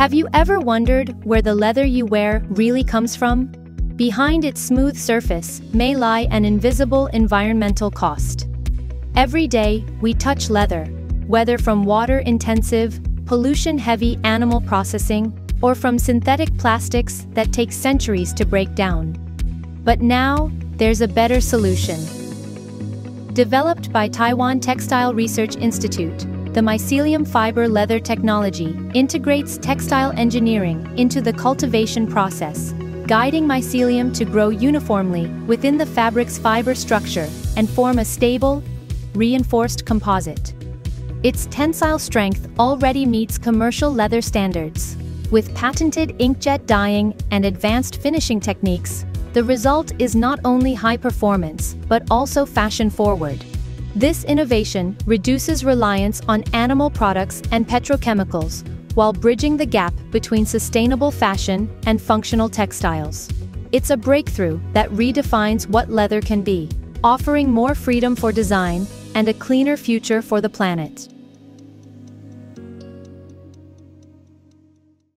Have you ever wondered where the leather you wear really comes from? Behind its smooth surface may lie an invisible environmental cost. Every day, we touch leather, whether from water-intensive, pollution-heavy animal processing, or from synthetic plastics that take centuries to break down. But now, there's a better solution. Developed by Taiwan Textile Research Institute, the mycelium fiber leather technology integrates textile engineering into the cultivation process, guiding mycelium to grow uniformly within the fabric's fiber structure and form a stable, reinforced composite. Its tensile strength already meets commercial leather standards. With patented inkjet dyeing and advanced finishing techniques, the result is not only high performance, but also fashion-forward. This innovation reduces reliance on animal products and petrochemicals, while bridging the gap between sustainable fashion and functional textiles. It's a breakthrough that redefines what leather can be, offering more freedom for design and a cleaner future for the planet.